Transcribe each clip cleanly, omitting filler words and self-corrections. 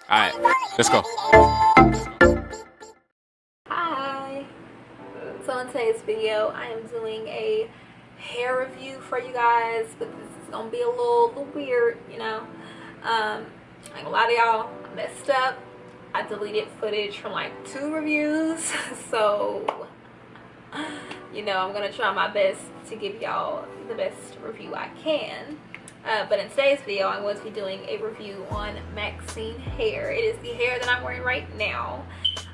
Alright, let's go. Hi. So in today's video, I am doing a hair review for you guys, but this is gonna be a little weird, you know. I ain't gonna lie to y'all, I messed up. I deleted footage from like 2 reviews, so you know, I'm gonna try my best to give y'all the best review I can. But in today's video, I'm going to be doing a review on Maxine hair. It is the hair that I'm wearing right now.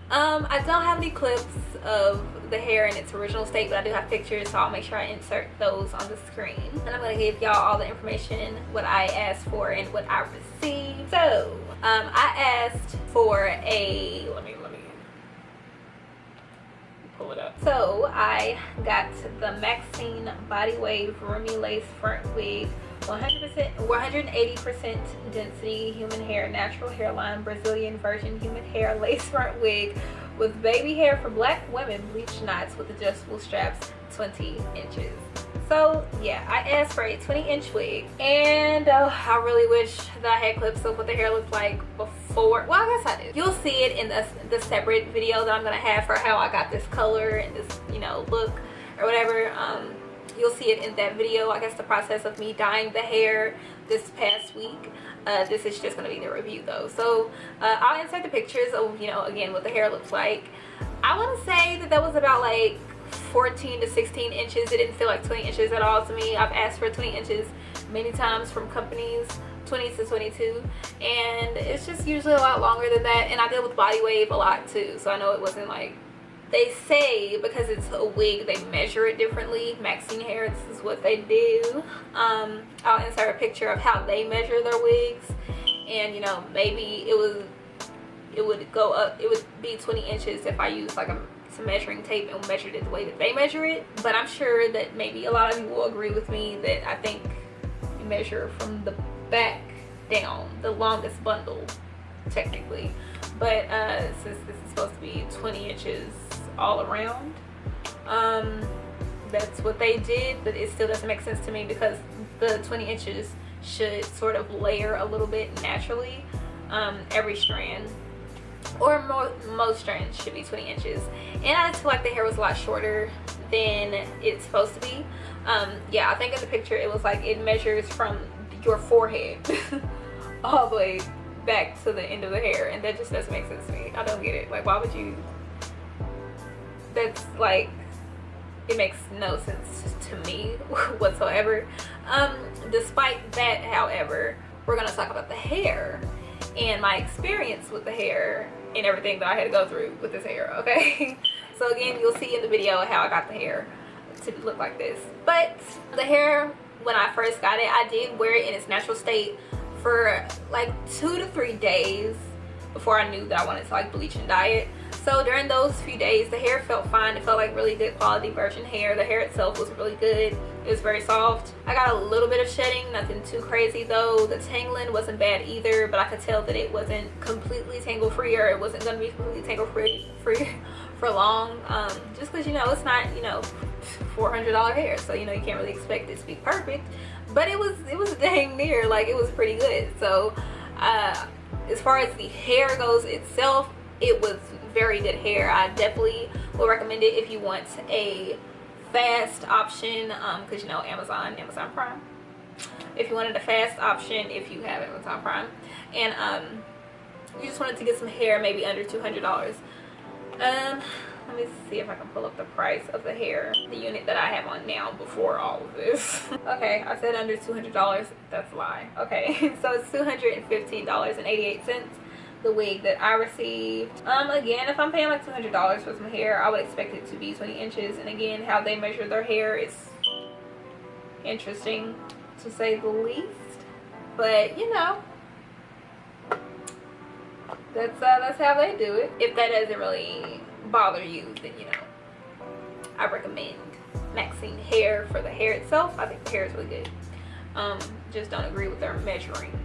I don't have any clips of the hair in its original state, but I do have pictures, so I'll make sure I insert those on the screen. And I'm going to give y'all all the information, what I asked for and what I received. So, I asked for a, let me pull it up. So, I got the Maxine Body Wave Roomy Lace Front Wig, 180% density human hair, natural hairline, Brazilian virgin human hair lace front wig with baby hair for black women, bleach knots with adjustable straps, 20 inches. So yeah, I asked for a 20-inch wig, and I really wish that I had clips of what the hair looked like before. Well, I guess I did. You'll see it in the separate video that I'm gonna have for how I got this color and this, you know, look or whatever. You'll see it in that video. I guess the process of me dyeing the hair this past week. This is just going to be the review though. So I'll insert the pictures of, you know, again, what the hair looks like. I want to say that was about like 14 to 16 inches. It didn't feel like 20 inches at all to me. I've asked for 20 inches many times from companies, 20 to 22, and it's just usually a lot longer than that. And I deal with body wave a lot too, so I know it wasn't like, they say because it's a wig they measure it differently. Maxine hair, this is what they do. I'll insert a picture of how they measure their wigs, and you know, maybe it would go up, it would be 20 inches if I use like some measuring tape and measured it the way that they measure it. But I'm sure that maybe a lot of you will agree with me that I think you measure from the back down, the longest bundle technically. But since this is supposed to be 20 inches all around, that's what they did, but it still doesn't make sense to me because the 20 inches should sort of layer a little bit naturally. Every strand, or most strands, should be 20 inches, and I just feel like the hair was a lot shorter than it's supposed to be. Yeah, I think in the picture it was like it measures from your forehead all the way back to the end of the hair, and that just doesn't make sense to me. I don't get it. Like, why would you? That's like, it makes no sense to me whatsoever. Despite that, however, we're gonna talk about the hair and my experience with the hair and everything that I had to go through with this hair, okay? So again, you'll see in the video how I got the hair to look like this. But the hair, when I first got it, I did wear it in its natural state for like 2 to 3 days before I knew that I wanted to like bleach and dye it. So during those few days, the hair felt fine. It felt like really good quality virgin hair. The hair itself was really good. It was very soft. I got a little bit of shedding, nothing too crazy though. The tangling wasn't bad either, but I could tell that it wasn't completely tangle free, or it wasn't going to be completely tangle free for long. Just because, you know, it's not, you know, $400 hair, so you know you can't really expect it to be perfect. But it was dang near, like it was pretty good. So as far as the hair goes itself, it was very good hair. I definitely will recommend it if you want a fast option, because you know, Amazon Prime, if you wanted a fast option, if you have Amazon Prime, and you just wanted to get some hair maybe under $200. Let me see if I can pull up the price of the hair, the unit that I have on now before all of this. Okay, I said under $200. That's a lie. Okay, so it's $215.88. The wig that I received. Again, if I'm paying like $200 for some hair, I would expect it to be 20 inches. And again, how they measure their hair is interesting to say the least. But you know, that's how they do it. If that doesn't really bother you, then you know, I recommend Maxine hair for the hair itself. I think the hair is really good. Just don't agree with their measuring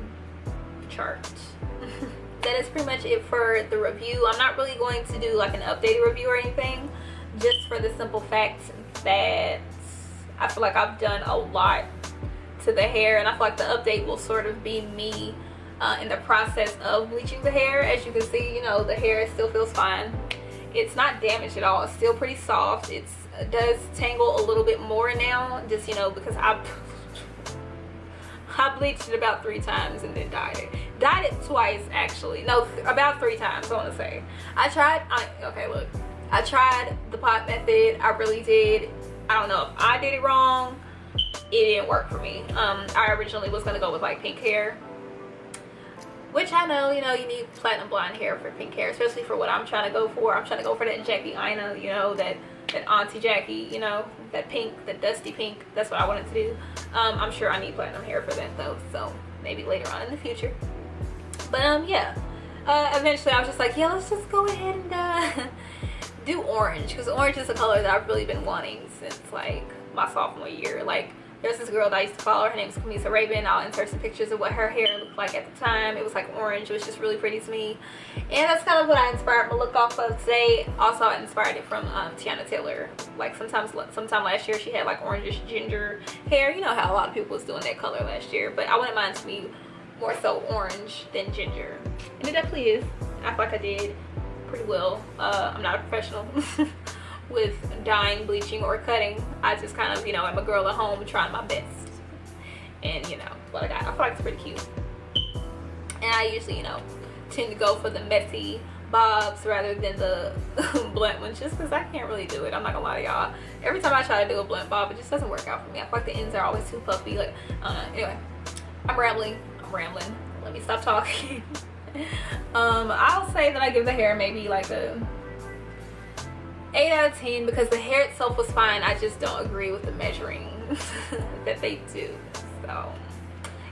chart. That is pretty much it for the review. I'm not really going to do like an updated review or anything, just for the simple fact that I feel like I've done a lot to the hair, and I feel like the update will sort of be me in the process of bleaching the hair. As you can see, you know, the hair still feels fine. It's not damaged at all. It's still pretty soft. It does tangle a little bit more now, just, you know, because I bleached it about 3 times and then dyed it. Dyed it twice, actually. No, about 3 times, I want to say. I tried the pot method. I really did. I don't know if I did it wrong. It didn't work for me. I originally was going to go with like pink hair, which I know, you know, you need platinum blonde hair for pink hair, especially for what I'm trying to go for. I'm trying to go for that Jackie Aina, you know, that Auntie Jackie, you know, that pink, that dusty pink. That's what I wanted to do. I'm sure I need platinum hair for that though, so maybe later on in the future. But yeah, eventually I was just like, yeah, let's just go ahead and do orange, because orange is a color that I've really been wanting since like my sophomore year. Like, there's this girl that I used to follow. Her name is Kamisa Rabin. I'll insert some pictures of what her hair looked like at the time. It was like orange. It was just really pretty to me. And that's kind of what I inspired my look off of today. Also, I inspired it from Tiana Taylor. Like, sometime last year, she had like orangish ginger hair. You know how a lot of people was doing that color last year. But I wanted mine to be more so orange than ginger. And it definitely is. I feel like I did pretty well. I'm not a professional with dyeing, bleaching, or cutting. I just kind of, you know, I'm a girl at home trying my best. And, you know, what I got, I feel like it's pretty cute. And I usually, you know, tend to go for the messy bobs rather than the blunt ones, just because I can't really do it. I'm not gonna lie to y'all. Every time I try to do a blunt bob, it just doesn't work out for me. I feel like the ends are always too puffy. Like, anyway, I'm rambling. Let me stop talking. I'll say that I give the hair maybe like a 8 out of 10, because the hair itself was fine. I just don't agree with the measuring that they do. So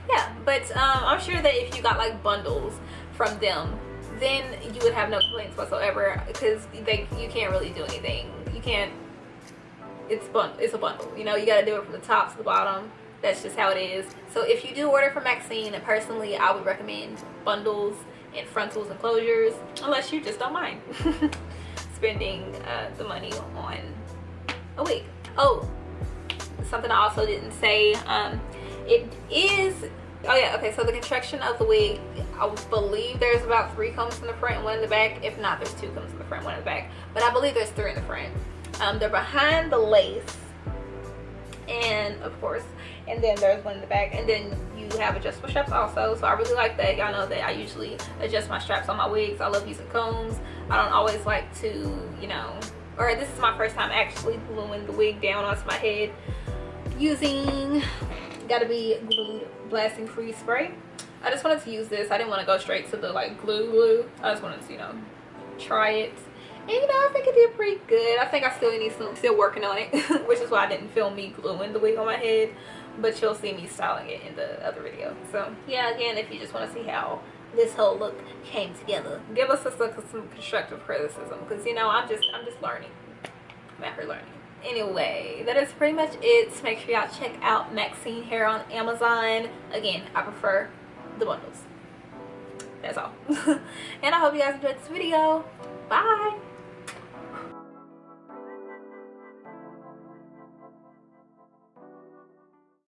yeah, but I'm sure that if you got like bundles from them, then you would have no complaints whatsoever, because you can't really do anything. You can't, it's a bundle, you know, you got to do it from the top to the bottom. That's just how it is. So if you do order from Maxine, personally I would recommend bundles and frontals and closures, unless you just don't mind spending the money on a wig. Oh, something I also didn't say, it is, oh yeah, okay, so the construction of the wig, I believe there's about 3 combs in the front and 1 in the back. If not, there's 2 combs in the front, 1 in the back, but I believe there's 3 in the front. They're behind the lace, and of course, and then there's 1 in the back, and then you have adjustable straps also. So I really like that. Y'all know that I usually adjust my straps on my wigs. I love using combs. I don't always like to, you know, or this is my first time actually gluing the wig down onto my head using Gotta Be Glued blasting free spray. I just wanted to use this. I didn't want to go straight to the like glue. I just wanted to, you know, try it. And you know, I think it did pretty good. I think I still need some, still working on it, which is why I didn't film me gluing the wig on my head, but you'll see me styling it in the other video. So yeah, again, if you just want to see how this whole look came together, give us some constructive criticism, because you know, I'm just learning. I'm out here learning. Anyway, that is pretty much it. Make sure y'all check out Maxine hair on Amazon. Again, I prefer the bundles. That's all. And I hope you guys enjoyed this video. Bye.